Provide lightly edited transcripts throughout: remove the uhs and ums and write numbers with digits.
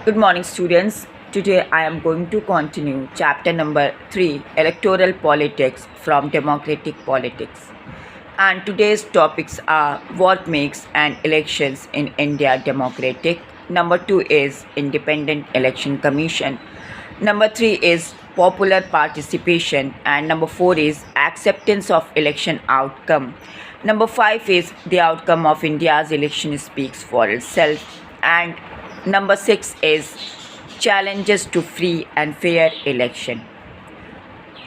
Good morning, students. Today I am going to continue chapter number 3, Electoral Politics from Democratic Politics. And today's topics are what makes an elections in India democratic. Number 2 is Independent Election Commission. Number 3 is popular participation. And number 4 is acceptance of election outcome. Number 5 is the outcome of India's election speaks for itself. And number 6 is challenges to free and fair election.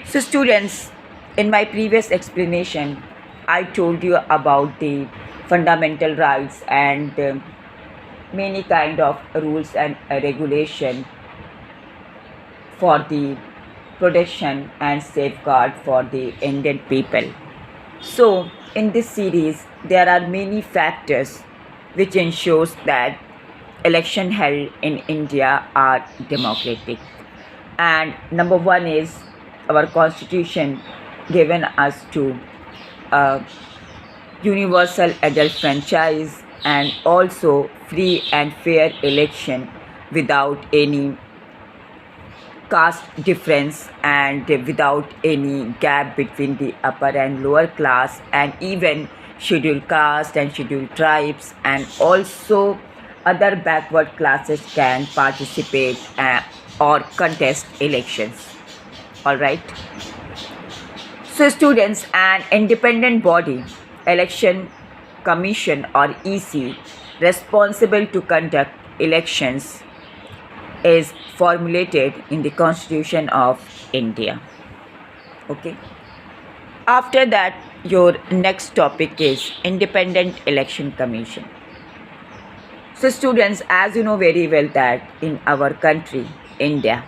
So students, in my previous explanation, I told you about the fundamental rights and many kind of rules and regulation for the protection and safeguard for the Indian people. So in this series, there are many factors which ensures that election held in India are democratic. And number one is our constitution given us to universal adult franchise and also free and fair election without any caste difference and without any gap between the upper and lower class and even scheduled caste and scheduled tribes, and also other backward classes can participate or contest elections. All right. So students, an independent body, election commission or EC, responsible to conduct elections is formulated in the Constitution of India. Okay. After that, your next topic is Independent Election Commission. So students, as you know very well that in our country, India,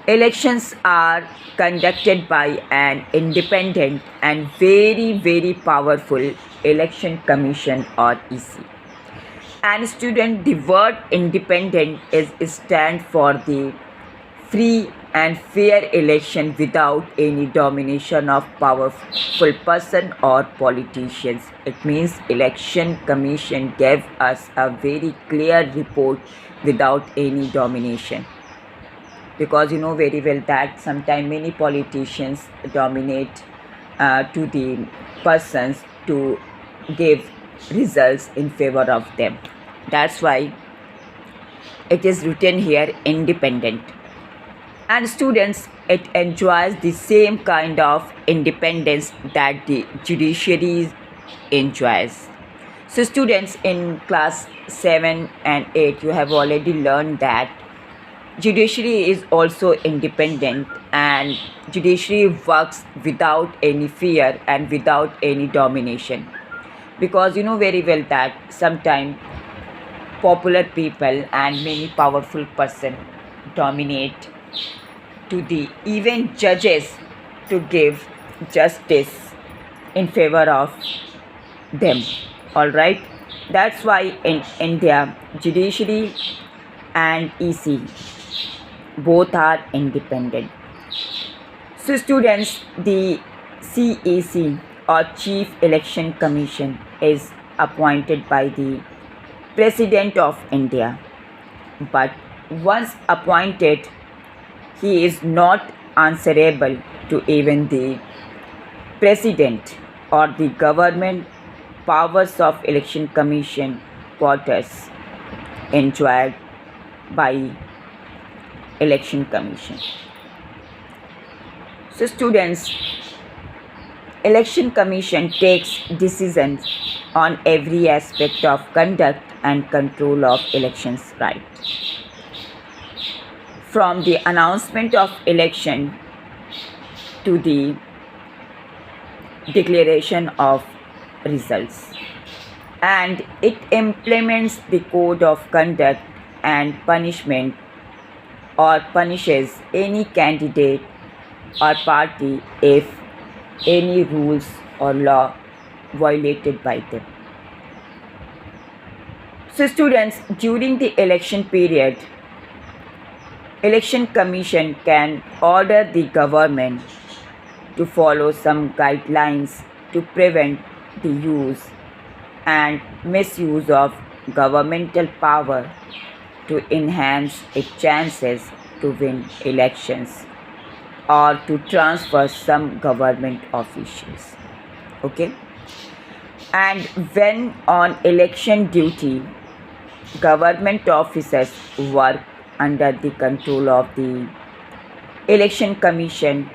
elections are conducted by an independent and very powerful election commission or EC. And student, the word independent is stand for the free and fair election without any domination of powerful person or politicians. It means election commission gave us a very clear report without any domination. Because you know very well that sometimes many politicians dominate to the persons to give results in favor of them. That's why it is written here independent. And students, it enjoys the same kind of independence that the judiciary enjoys. So students, in class 7 and 8, you have already learned that judiciary is also independent and judiciary works without any fear and without any domination. Because you know very well that sometimes popular people and many powerful person dominate to the even judges to give justice in favor of them. All right. That's why in India, judiciary and EC both are independent. So students, the CEC or Chief Election Commission is appointed by the President of India. But once appointed, he is not answerable to even the President or the government. Powers of Election Commission quarters enjoyed by Election Commission. So students, Election Commission takes decisions on every aspect of conduct and control of elections right. From the announcement of election to the declaration of results. And it implements the code of conduct and punishment or punishes any candidate or party if any rules or law violated by them. So students, during the election period, Election Commission can order the government to follow some guidelines to prevent the use and misuse of governmental power to enhance its chances to win elections or to transfer some government officials. Okay? And when on election duty, government officers work under the control of the election commission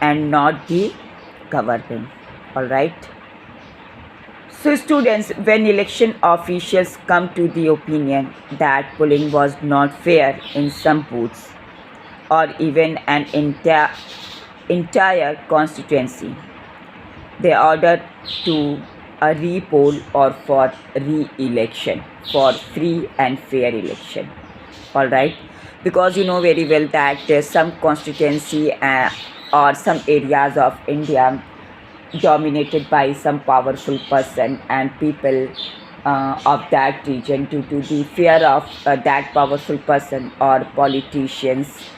and not the government. All right. So students, when election officials come to the opinion that polling was not fair in some booths or even an entire constituency, they order to a re-poll or for re-election, for free and fair election. All right, because you know very well that some constituency or some areas of India dominated by some powerful person, and people of that region, due to the fear of that powerful person or politicians,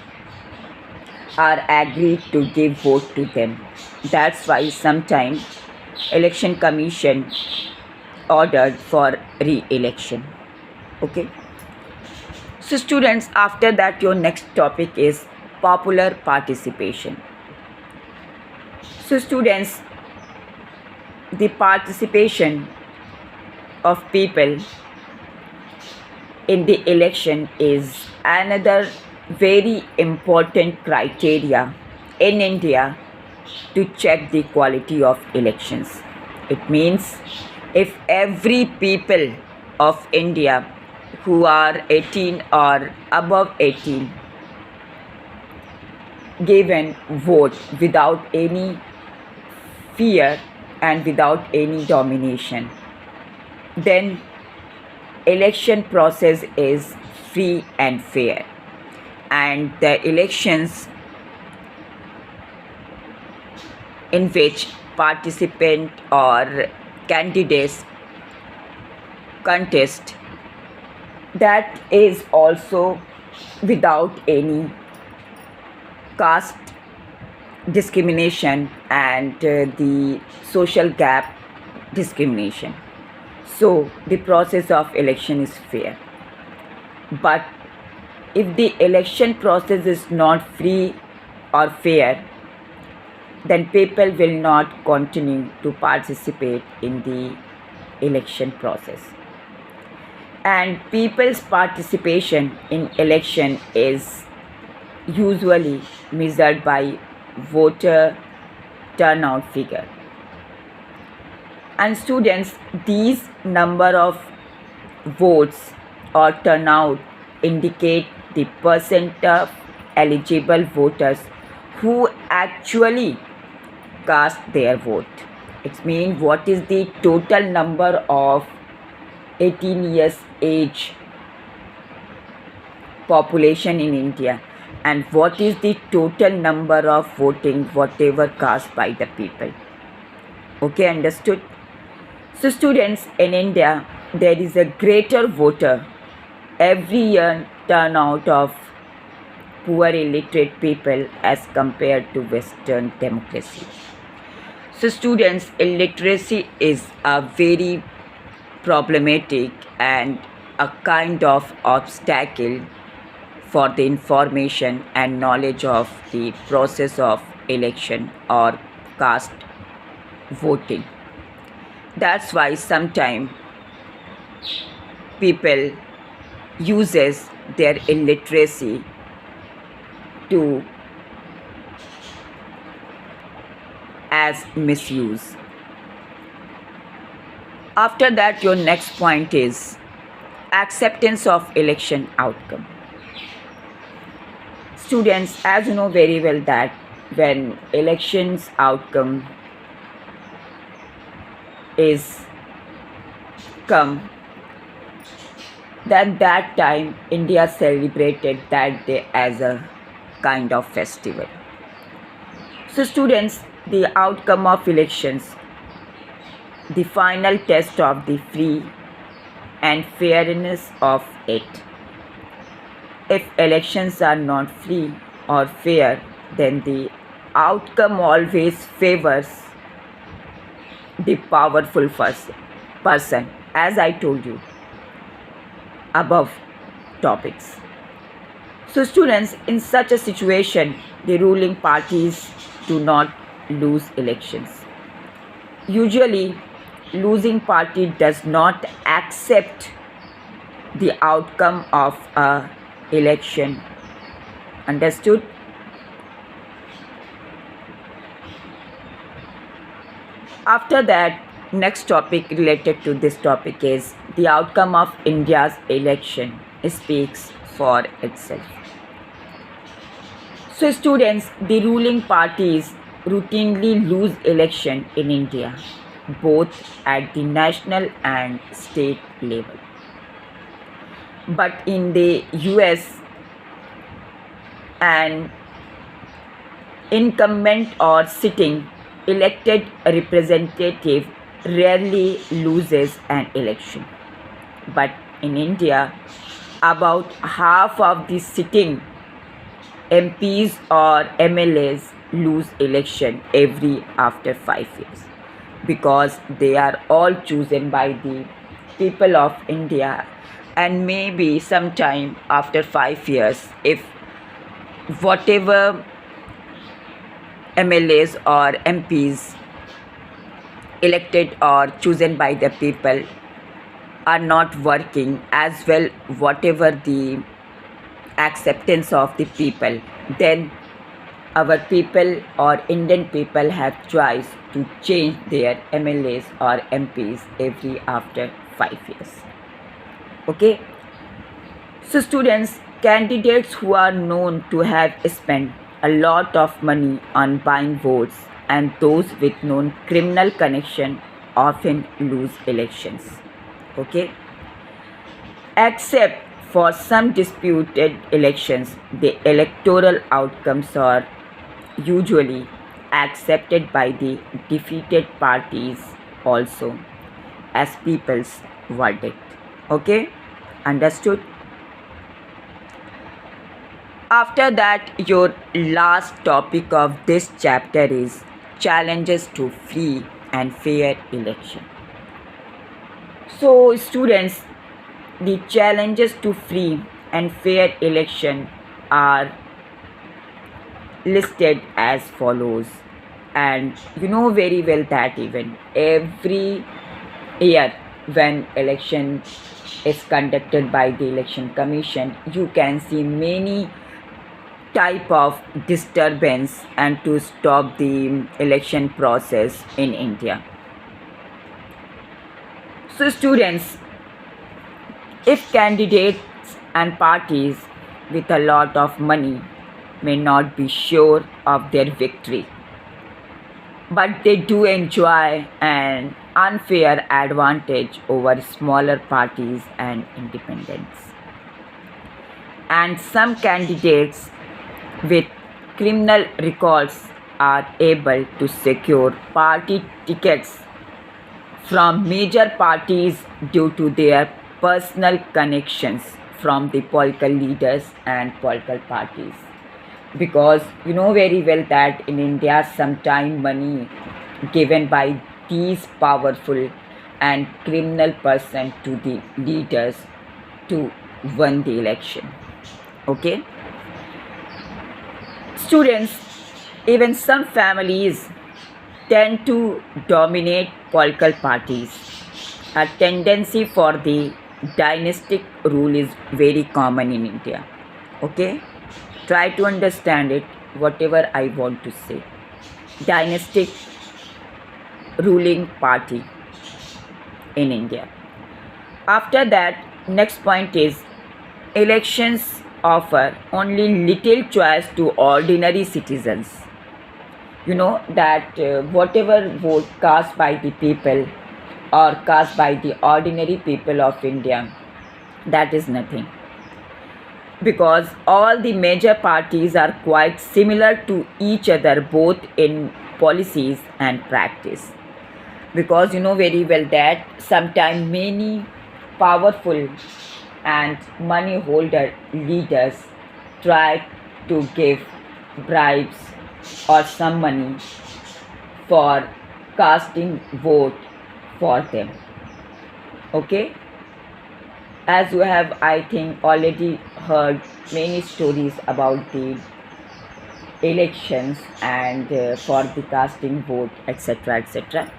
are agreed to give vote to them. That's why sometimes election commission ordered for re-election. Okay. So students, after that your next topic is popular participation. So students, the participation of people in the election is another very important criteria in India to check the quality of elections. It means if every people of India who are 18 or above 18 given vote without any fear and without any domination, then election process is free and fair, and the elections in which participant or candidates contest, that is also without any caste discrimination and the social gap discrimination. So the process of election is fair. But if the election process is not free or fair, then people will not continue to participate in the election process. And people's participation in election is usually measured by voter turnout figure. And students, these number of votes or turnout indicate the percent of eligible voters who actually cast their vote. It means what is the total number of 18 years age population in India, and what is the total number of voting whatever cast by the people. Okay, understood? So students, in India there is a greater voter every year turnout of poor illiterate people as compared to Western democracy. So students, illiteracy is a very problematic and a kind of obstacle for the information and knowledge of the process of election or caste voting. That's why sometimes people uses their illiteracy to as misuse. After that, your next point is acceptance of election outcome. Students, as you know very well that when elections outcome is come, then that time India celebrated that day as a kind of festival. So students, the outcome of elections, the final test of the free and fairness of it. If elections are not free or fair, then the outcome always favors the powerful person, as I told you above, topics. So students, in such a situation, the ruling parties do not lose elections. Usually, losing party does not accept the outcome of a election. Understood? After that, next topic related to this topic is the outcome of India's election speaks for itself. So students, the ruling parties routinely lose election in India, both at the national and state level. But in the US, an incumbent or sitting elected representative rarely loses an election. But in India, about half of the sitting MPs or MLAs lose election every after 5 years, because they are all chosen by the people of India, and maybe sometime after 5 years, if whatever MLAs or MPs elected or chosen by the people are not working as well, whatever the acceptance of the people, then our people or Indian people have choice to change their MLAs or MPs every after 5 years. Okay? So students, candidates who are known to have spent a lot of money on buying votes and those with known criminal connection often lose elections. Okay? Except for some disputed elections, the electoral outcomes are usually accepted by the defeated parties also as people's verdict. Okay? Understood? After that, your last topic of this chapter is challenges to free and fair election. So students, the challenges to free and fair election are listed as follows, and you know very well that even every year when election is conducted by the election commission, you can see many type of disturbance and to stop the election process in India. So students, if candidates and parties with a lot of money may not be sure of their victory, but they do enjoy an unfair advantage over smaller parties and independents. And some candidates with criminal records are able to secure party tickets from major parties due to their personal connections from the political leaders and political parties. Because you know very well that in India, sometime money given by these powerful and criminal person to the leaders to win the election. Okay? Students, even some families tend to dominate political parties. A tendency for the dynastic rule is very common in India. Okay? Try to understand it, whatever I want to say. Dynastic ruling party in India. After that, next point is elections offer only little choice to ordinary citizens. You know that whatever vote cast by the people or cast by the ordinary people of India, that is nothing. Because all the major parties are quite similar to each other, both in policies and practice. Because you know very well that sometimes many powerful and money holder leaders try to give bribes or some money for casting vote for them. Okay? As you have, I think, already heard many stories about the elections and for the casting vote, etc., etc.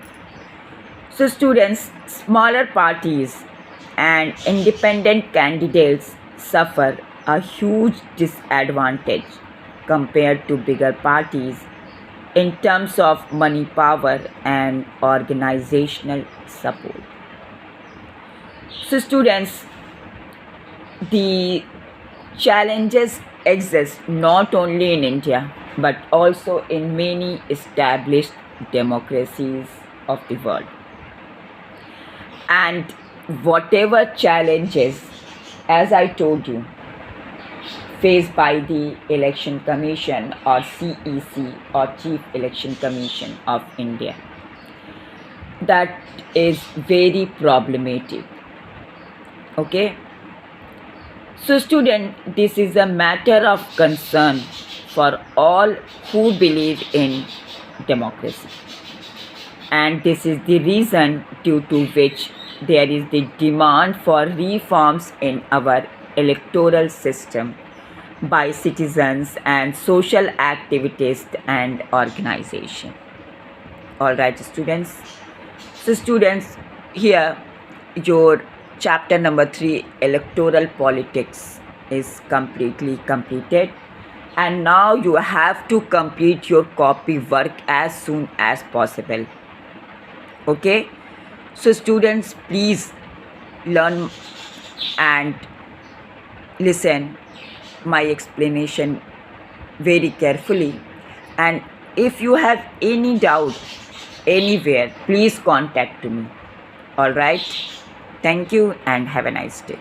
So, students, smaller parties and independent candidates suffer a huge disadvantage compared to bigger parties in terms of money power and organizational support. So, students, the challenges exist not only in India but also in many established democracies of the world. And whatever challenges, as I told you, faced by the Election Commission or CEC or Chief Election Commission of India, that is very problematic. Okay? So, student, this is a matter of concern for all who believe in democracy. And this is the reason due to which there is the demand for reforms in our electoral system by citizens and social activists and organizations. Alright, students. So, students, here your chapter number 3, electoral politics, is completely completed, and now you have to complete your copy work as soon as possible. Okay, so students, please learn and listen my explanation very carefully, and if you have any doubt anywhere, please contact me. All right, thank you and have a nice day.